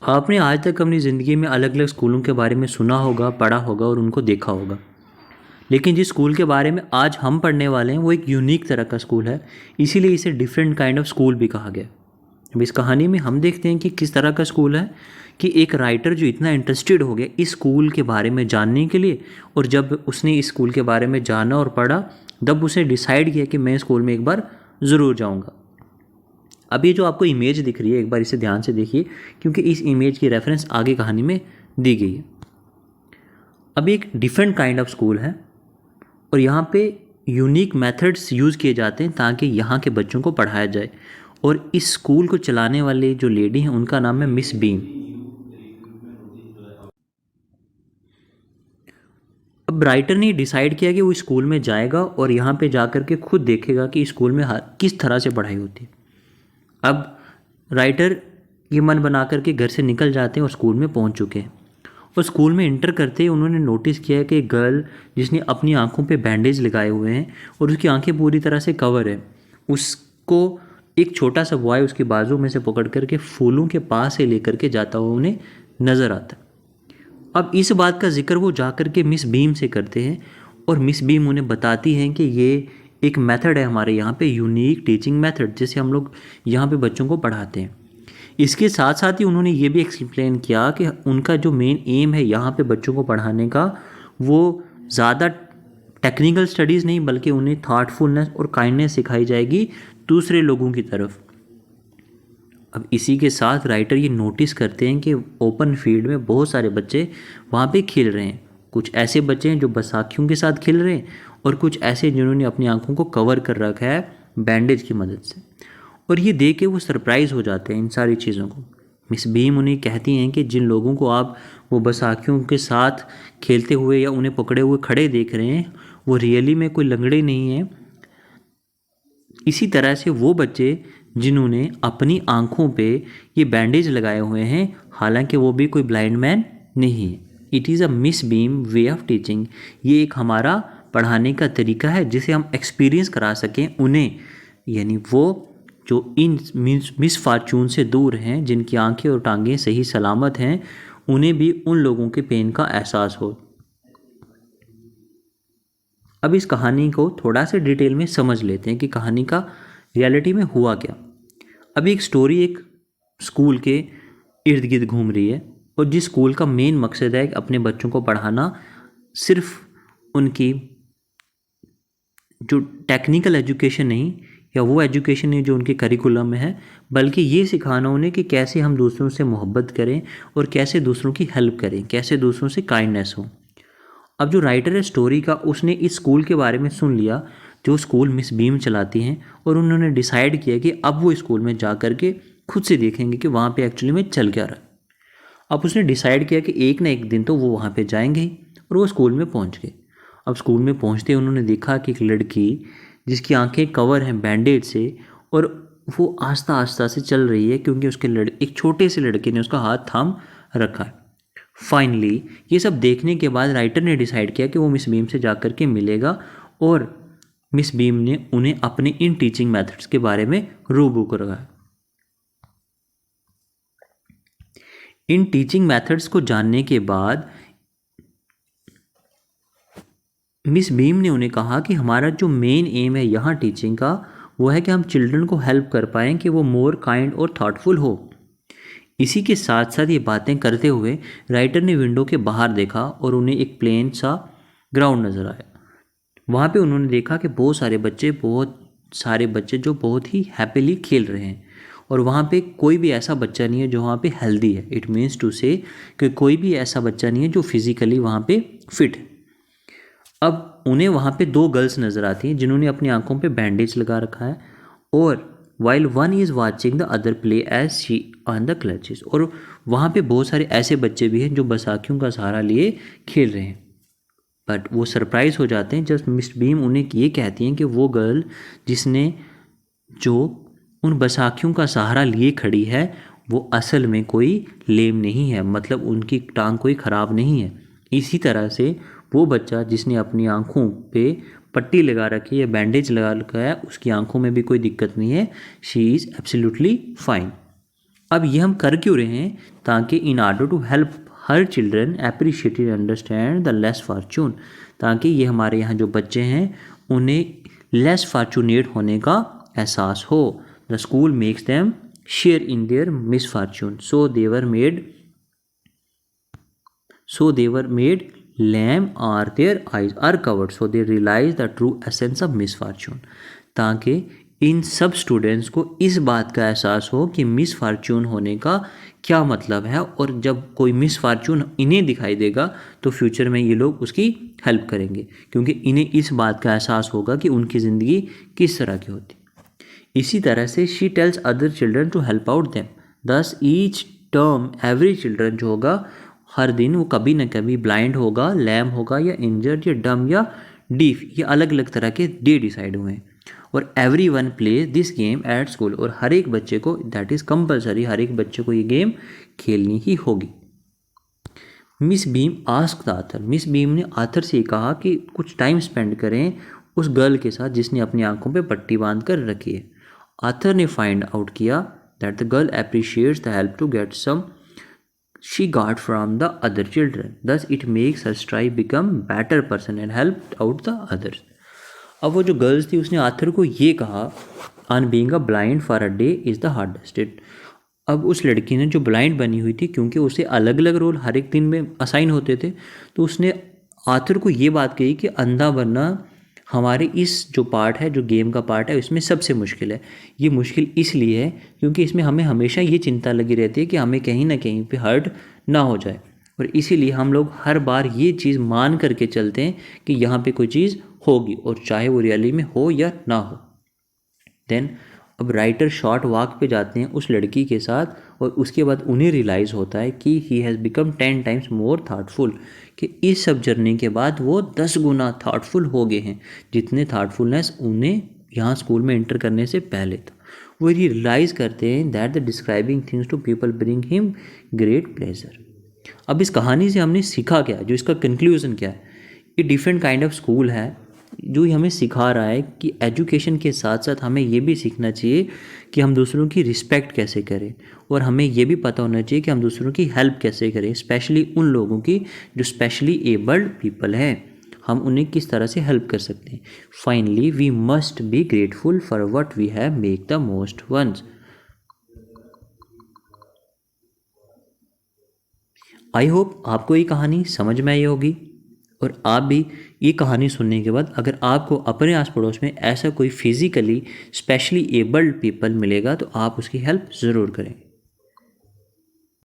आपने आज तक अपनी ज़िंदगी में अलग अलग स्कूलों के बारे में सुना होगा, पढ़ा होगा और उनको देखा होगा। लेकिन जिस स्कूल के बारे में आज हम पढ़ने वाले हैं वो एक यूनिक तरह का स्कूल है, इसीलिए इसे डिफरेंट काइंड ऑफ स्कूल भी कहा गया। अब इस कहानी में हम देखते हैं कि किस तरह का स्कूल है, कि एक राइटर जो इतना इंटरेस्टेड हो गया इस स्कूल के बारे में जानने के लिए, और जब उसने इस स्कूल के बारे में जाना और पढ़ा तब उसने डिसाइड किया कि मैं स्कूल में एक बार ज़रूर जाऊँगा। अब ये जो आपको इमेज दिख रही है, एक बार इसे ध्यान से देखिए, क्योंकि इस इमेज की रेफरेंस आगे कहानी में दी गई है। अब एक डिफरेंट काइंड ऑफ स्कूल है और यहाँ पे यूनिक मेथड्स यूज़ किए जाते हैं ताकि यहाँ के बच्चों को पढ़ाया जाए। और इस स्कूल को चलाने वाले जो लेडी हैं उनका नाम है मिस बीम। अब राइटर ने डिसाइड किया कि वो स्कूल में जाएगा और यहाँ पे जा कर के खुद देखेगा कि स्कूल में किस तरह से पढ़ाई होती है। अब राइटर ये मन बना कर के घर से निकल जाते हैं और स्कूल में पहुँच चुके हैं। और स्कूल में इंटर करते ही उन्होंने नोटिस किया है कि एक गर्ल जिसने अपनी आंखों पे बैंडेज लगाए हुए हैं और उसकी आंखें पूरी तरह से कवर है, उसको एक छोटा सा बॉय उसकी बाजू में से पकड़ करके फूलों के पास से लेकर के जाता हुआ उन्हें नज़र आता है। अब इस बात का जिक्र वो जा कर के मिस बीम से करते हैं और मिस बीम उन्हें बताती हैं कि ये एक मेथड है हमारे यहाँ पे, यूनिक टीचिंग मेथड, जिसे हम लोग यहाँ पे बच्चों को पढ़ाते हैं। इसके साथ साथ ही उन्होंने ये भी एक्सप्लेन किया कि उनका जो मेन एम है यहाँ पे बच्चों को पढ़ाने का, वो ज़्यादा टेक्निकल स्टडीज़ नहीं बल्कि उन्हें थाटफुलनेस और काइंडनेस सिखाई जाएगी दूसरे लोगों की तरफ। अब इसी के साथ राइटर ये नोटिस करते हैं कि ओपन फील्ड में बहुत सारे बच्चे वहाँ पे खेल रहे हैं। कुछ ऐसे बच्चे हैं जो बैसाखियों के साथ खेल रहे हैं और कुछ ऐसे जिन्होंने अपनी आंखों को कवर कर रखा है बैंडेज की मदद से। और ये देख के वो सरप्राइज़ हो जाते हैं इन सारी चीज़ों को। मिस बीम उन्हें कहती हैं कि जिन लोगों को आप वो बैसाखियों के साथ खेलते हुए या उन्हें पकड़े हुए खड़े देख रहे हैं वो रियली में कोई लंगड़े नहीं हैं। इसी तरह से वो बच्चे जिन्होंने अपनी आंखों पे ये बैंडेज लगाए हुए हैं, हालांकि वो भी कोई ब्लाइंड मैन नहीं है। It is a miss beam way of teaching. ये एक हमारा पढ़ाने का तरीका है जिसे हम एक्सपीरियंस करा सकें उन्हें, यानी वो जो इन मिस फार्चून से दूर हैं, जिनकी आंखें और टांगें सही सलामत हैं, उन्हें भी उन लोगों के पेन का एहसास हो। अब इस कहानी को थोड़ा सा डिटेल में समझ लेते हैं कि कहानी का रियलिटी में हुआ क्या। अभी एक स्टोरी एक स्कूल के इर्द गिर्द घूम रही है और जिस स्कूल का मेन मकसद है अपने बच्चों को पढ़ाना, सिर्फ उनकी जो टेक्निकल एजुकेशन नहीं या वो एजुकेशन नहीं जो उनके करिकुलम में है, बल्कि ये सिखाना उन्हें कि कैसे हम दूसरों से मोहब्बत करें और कैसे दूसरों की हेल्प करें, कैसे दूसरों से काइंडनेस हो। अब जो राइटर है स्टोरी का, उसने इस स्कूल के बारे में सुन लिया जो स्कूल मिस बीम चलाती हैं, और उन्होंने डिसाइड किया कि अब वो स्कूल में जा कर के खुद से देखेंगे कि वहाँ पे एक्चुअली में चल क्या रहा है। अब उसने डिसाइड किया कि एक ना एक दिन तो वो वहाँ पे जाएंगे ही, और वो स्कूल में पहुँच गए। अब स्कूल में पहुँचते ही उन्होंने देखा कि एक लड़की जिसकी आंखें कवर हैं बैंडेज से, और वो आस्ता आस्ता से चल रही है क्योंकि उसके एक छोटे से लड़के ने उसका हाथ थाम रखा है। फाइनली ये सब देखने के बाद राइटर ने डिसाइड किया कि वो मिस बीम से जाकर के मिलेगा, और मिस बीम ने उन्हें अपने इन टीचिंग मेथड्स के बारे में रूबरू करवाया। इन टीचिंग मेथड्स को जानने के बाद मिस बीम ने उन्हें कहा कि हमारा जो मेन एम है यहाँ टीचिंग का, वो है कि हम चिल्ड्रन को हेल्प कर पाएँ कि वो मोर काइंड और थॉटफुल हो। इसी के साथ साथ ये बातें करते हुए राइटर ने विंडो के बाहर देखा और उन्हें एक प्लेन सा ग्राउंड नज़र आया। वहाँ पे उन्होंने देखा कि बहुत सारे बच्चे जो बहुत ही हैप्पीली खेल रहे हैं, और वहाँ पे कोई भी ऐसा बच्चा नहीं है जो वहाँ पे हेल्दी है। इट मीन्स टू से कि कोई भी ऐसा बच्चा नहीं है जो फिज़िकली वहाँ पे फिट है। अब उन्हें वहाँ पे दो गर्ल्स नज़र आती हैं जिन्होंने अपनी आंखों पे बैंडेज लगा रखा है, और while one is watching the other play as she on the crutches. और वहाँ पे बहुत सारे ऐसे बच्चे भी हैं जो बैसाखियों का सहारा लिए खेल रहे हैं। बट वो सरप्राइज़ हो जाते हैं जब मिस बीम उन्हें ये कहती हैं कि वो गर्ल जिसने जो उन बैसाखियों का सहारा लिए खड़ी है वो असल में कोई लेम नहीं है, मतलब उनकी टांग कोई ख़राब नहीं है। इसी तरह से वो बच्चा जिसने अपनी आँखों पे पट्टी लगा रखी है, बैंडेज लगा रखा है, उसकी आंखों में भी कोई दिक्कत नहीं है। She is absolutely fine. अब ये हम कर क्यों रहे हैं? ताकि in order to help her children appreciate and understand the less fortune, ताकि ये हमारे यहाँ जो बच्चे हैं उन्हें लेस फॉर्चुनेट होने का एहसास हो। The school makes them share in their misfortune, so they were made lame or their eyes are covered, so they realize the true essence of misfortune, ताकि इन सब स्टूडेंट्स को इस बात का एहसास हो कि मिस फार्चून होने का क्या मतलब है, और जब कोई मिस फार्चून इन्हें दिखाई देगा तो फ्यूचर में ये लोग उसकी हेल्प करेंगे, क्योंकि इन्हें इस बात का एहसास होगा कि उनकी ज़िंदगी किस तरह की होती। इसी तरह से she tells other children to help out them, thus each term every children जो होगा हर दिन वो कभी ना कभी ब्लाइंड होगा, लैम होगा, या इंजर्ड, या डम, या डीफ, ये अलग अलग तरह के डे डिसाइड हुए हैं। और every one play this game at school, और हर एक बच्चे को, दैट इज़ कंपलसरी, हर एक बच्चे को ये गेम खेलनी ही होगी। Miss Beam ask the author, Miss Beam ने आथर से कहा कि कुछ टाइम स्पेंड करें उस गर्ल के साथ जिसने अपनी आंखों पे पट्टी बांध कर रखी है। आथर ने फाइंड आउट किया that the girl appreciates the help to get some she got from the other children, thus it makes her strive become better person and help out the others। अब वो जो girls थी उसने author को ये कहा, on being a blind for a day is the hardest it। अब उस लड़की ने जो ब्लाइंड बनी हुई थी, क्योंकि उसे अलग अलग रोल हर एक दिन में असाइन होते थे, तो उसने आथर को ये बात कही कि अंधा बनना हमारे इस जो पार्ट है, जो गेम का पार्ट है, इसमें सबसे मुश्किल है। ये मुश्किल इसलिए है क्योंकि इसमें हमें हमेशा ये चिंता लगी रहती है कि हमें कहीं ना कहीं पे हर्ट ना हो जाए, और इसीलिए हम लोग हर बार ये चीज़ मान करके चलते हैं कि यहाँ पे कोई चीज़ होगी, और चाहे वो रियली में हो या ना हो। देन अब राइटर शॉर्ट वॉक पे जाते हैं उस लड़की के साथ, और उसके बाद उन्हें रियलाइज़ होता है कि he has become 10 times more thoughtful, कि इस सब जर्नी के बाद वो 10 गुना थाटफुल हो गए हैं, जितने थाटफुलनेस उन्हें यहाँ स्कूल में एंटर करने से पहले था। वो ये रियलाइज़ करते हैं that the describing things to people bring him great pleasure. अब इस कहानी से हमने सीखा क्या, जो इसका कंक्लूजन क्या है? ये डिफरेंट काइंड ऑफ स्कूल है जो हमें सिखा रहा है कि एजुकेशन के साथ साथ हमें ये भी सीखना चाहिए कि हम दूसरों की रिस्पेक्ट कैसे करें, और हमें ये भी पता होना चाहिए कि हम दूसरों की हेल्प कैसे करें, स्पेशली उन लोगों की जो स्पेशली एबल्ड पीपल हैं, हम उन्हें किस तरह से हेल्प कर सकते हैं। Finally we must be grateful for what we have, make the most ones. आई होप आपको ये कहानी समझ में आई होगी, और आप भी ये कहानी सुनने के बाद अगर आपको अपने आस पड़ोस में ऐसा कोई फिज़िकली स्पेशली एबल्ड पीपल मिलेगा तो आप उसकी हेल्प ज़रूर करें।